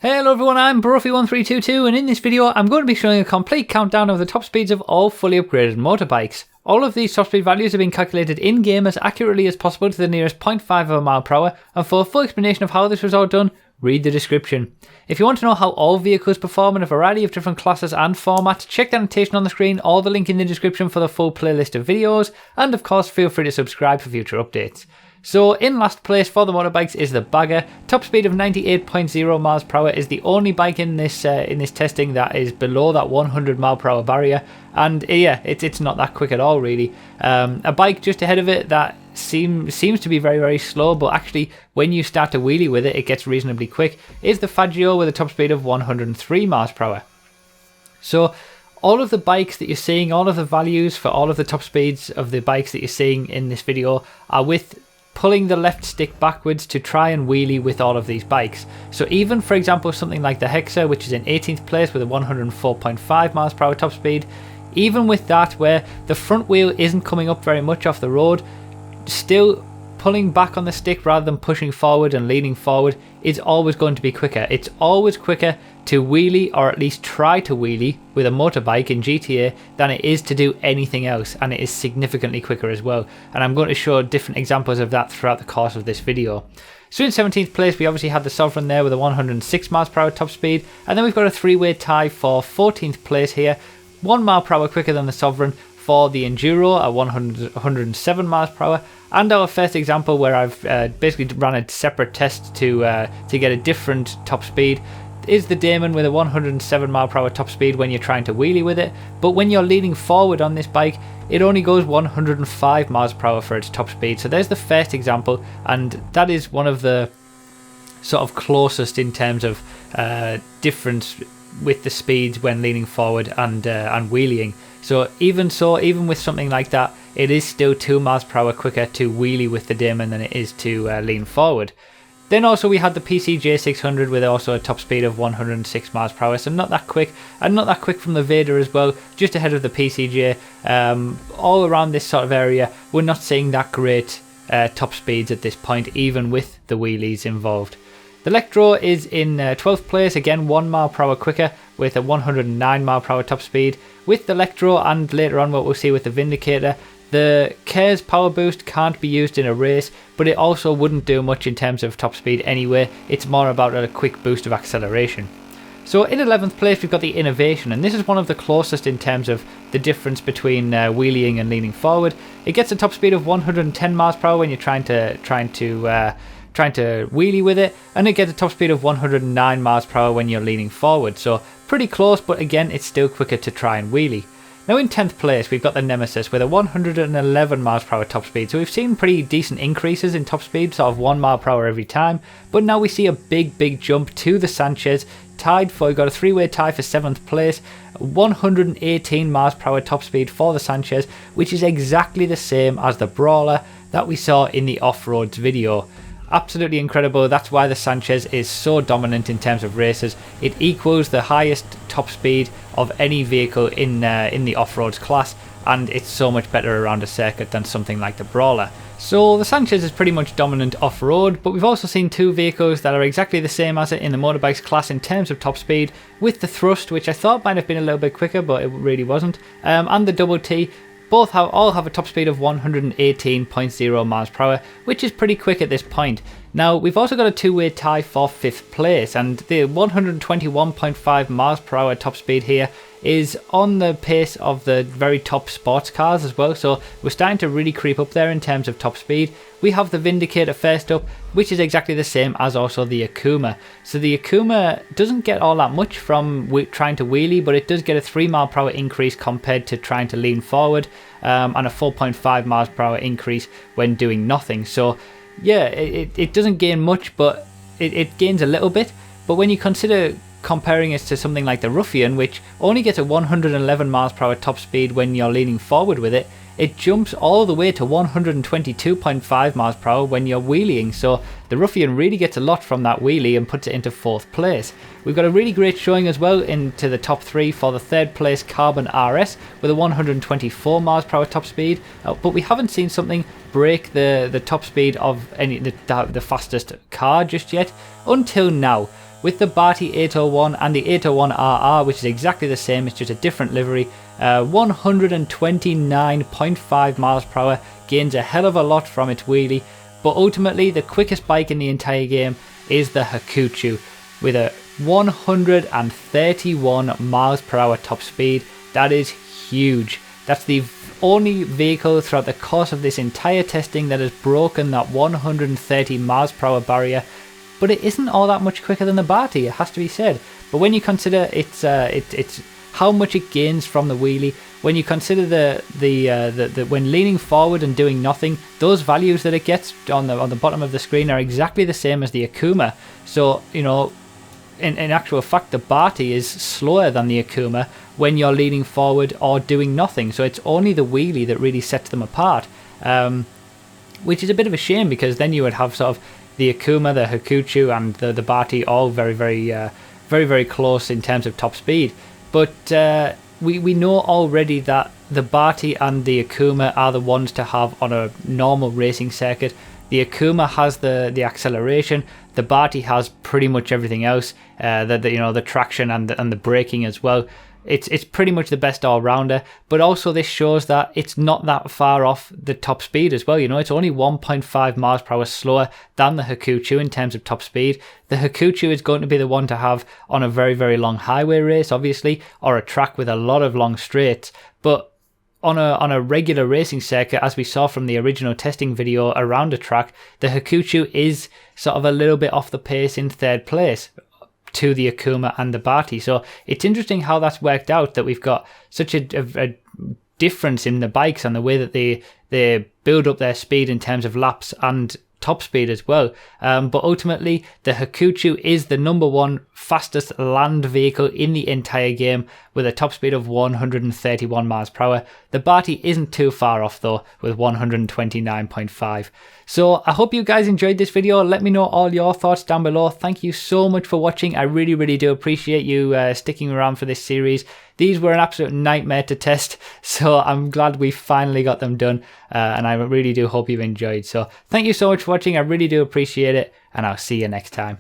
Hello everyone, I'm Broughy1322 and in this video I'm going to be showing a complete countdown of the top speeds of all fully upgraded motorbikes. All of these top speed values have been calculated in-game as accurately as possible to the nearest 0.5 of a mile per hour, and for a full explanation of how this was all done, read the description. If you want to know how all vehicles perform in a variety of different classes and formats, check the annotation on the screen or the link in the description for the full playlist of videos, and of course feel free to subscribe for future updates. So in last place for the motorbikes is the Bagger. Top speed of 98.0 miles per hour is the only bike in this testing that is below that 100 mile per hour barrier, and yeah, it's not that quick at all really. A bike just ahead of it that seems to be very slow, but actually when you start to wheelie with it, it gets reasonably quick, is the Faggio with a top speed of 103 miles per hour. So all of the bikes that you're seeing, all of the values for all of the top speeds of the bikes that you're seeing in this video are with pulling the left stick backwards to try and wheelie with all of these bikes. So even for example something like the Hexa, which is in 18th place with a 104.5 miles per hour top speed, even with that where the front wheel isn't coming up very much off the road, still pulling back on the stick rather than pushing forward and leaning forward is always going to be quicker. It's always quicker to wheelie, or at least try to wheelie, with a motorbike in GTA than it is to do anything else, and it is significantly quicker as well. And I'm going to show different examples of that throughout the course of this video. So in 17th place we obviously had the Sovereign there with a 106 miles per hour top speed, and then we've got a three-way tie for 14th place here, 1 mile per hour quicker than the Sovereign for the Enduro at 107 miles per hour. And our first example where I've basically ran a separate test to get a different top speed is the Damon with a 107 mile per hour top speed when you're trying to wheelie with it, but when you're leaning forward on this bike it only goes 105 miles per hour for its top speed. So there's the first example, and that is one of the sort of closest in terms of difference with the speeds when leaning forward and wheeling. So even with something like that, it is still 2 miles per hour quicker to wheelie with the Damon than it is to lean forward. Then also we had the PCJ 600 with also a top speed of 106 miles per hour, so not that quick, and not that quick from the Vader as well, just ahead of the PCJ. All around this sort of area, we're not seeing that great top speeds at this point, even with the wheelies involved. The Electro is in 12th place, again 1 mile per hour quicker with a 109 mile per hour top speed. With the Electro, and later on what we'll see with the Vindicator, the Care's power boost can't be used in a race, but it also wouldn't do much in terms of top speed anyway. It's more about a quick boost of acceleration. So in 11th place we've got the Innovation, and this is one of the closest in terms of the difference between wheeling and leaning forward. It gets a top speed of 110 miles per hour when you're trying to wheelie with it, and it gets a top speed of 109 miles per hour when you're leaning forward. So pretty close, but again it's still quicker to try and wheelie. Now in 10th place we've got the Nemesis with a 111 miles per hour top speed, so we've seen pretty decent increases in top speed, sort of 1 mile per hour every time, but now we see a big jump to the Sanchez, tied for, we've got a three-way tie for 7th place, 118 miles per hour top speed for the Sanchez, which is exactly the same as the Brawler that we saw in the off-roads video. Absolutely incredible. That's why the Sanchez is so dominant in terms of races. It equals the highest top speed of any vehicle in the off-roads class, and it's so much better around a circuit than something like the Brawler. So the Sanchez is pretty much dominant off-road, but we've also seen two vehicles that are exactly the same as it in the motorbikes class in terms of top speed, with the Thrust, which I thought might have been a little bit quicker but it really wasn't, and the Double T. All have a top speed of 118.0 miles per hour, which is pretty quick at this point. Now we've also got a two-way tie for 5th place, and the 121.5 miles per hour top speed here is on the pace of the very top sports cars as well, so we're starting to really creep up there in terms of top speed. We have the Vindicator first up, which is exactly the same as also the Akuma. So the Akuma doesn't get all that much from trying to wheelie, but it does get a 3 mile per hour increase compared to trying to lean forward, and a 4.5 miles per hour increase when doing nothing. So yeah, it doesn't gain much, but it gains a little bit. But when you consider comparing it to something like the Ruffian, which only gets a 111 miles per hour top speed when you're leaning forward with it, it jumps all the way to 122.5 miles per hour when you're wheeling. So the Ruffian really gets a lot from that wheelie and puts it into 4th place. We've got a really great showing as well into the top 3 for the 3rd place Carbon RS with a 124 miles per hour top speed, but we haven't seen something break the top speed of the fastest car just yet until now. with the Bati 801 and the 801RR, which is exactly the same, it's just a different livery. 129.5 miles per hour, gains a hell of a lot from its wheelie, but ultimately the quickest bike in the entire game is the Hakuchu with a 131 miles per hour top speed. That is huge. That's the only vehicle throughout the course of this entire testing that has broken that 130 miles per hour barrier, but it isn't all that much quicker than the Bati, it has to be said. But when you consider it's how much it gains from the wheelie, when you consider the when leaning forward and doing nothing, those values that it gets on the bottom of the screen are exactly the same as the Akuma. So, you know, in actual fact, the Bati is slower than the Akuma when you're leaning forward or doing nothing. So it's only the wheelie that really sets them apart, which is a bit of a shame, because then you would have sort of the Akuma, the Hakuchu, and the Bati all very close in terms of top speed. But we know already that the Bati and the Akuma are the ones to have on a normal racing circuit. The Akuma has the acceleration. The Bati has pretty much everything else. The traction and the braking as well. It's pretty much the best all-rounder, but also this shows that it's not that far off the top speed as well. You know, it's only 1.5 miles per hour slower than the Hakuchu in terms of top speed. The Hakuchu is going to be the one to have on a very long highway race, obviously, or a track with a lot of long straights. But on a regular racing circuit, as we saw from the original testing video around a track, the Hakuchu is sort of a little bit off the pace in third place to the Akuma and the Bati. So it's interesting how that's worked out, that we've got such a difference in the bikes and the way that they build up their speed in terms of laps and top speed as well. But ultimately, the Hakuchu is the #1 fastest land vehicle in the entire game with a top speed of 131 miles per hour. The Bati isn't too far off though, with 129.5. So I hope you guys enjoyed this video. Let me know all your thoughts down below. Thank you so much for watching. I really do appreciate you sticking around for this series. These were an absolute nightmare to test, so I'm glad we finally got them done, and I really do hope you enjoyed. So thank you so much for watching. I really do appreciate it, and I'll see you next time.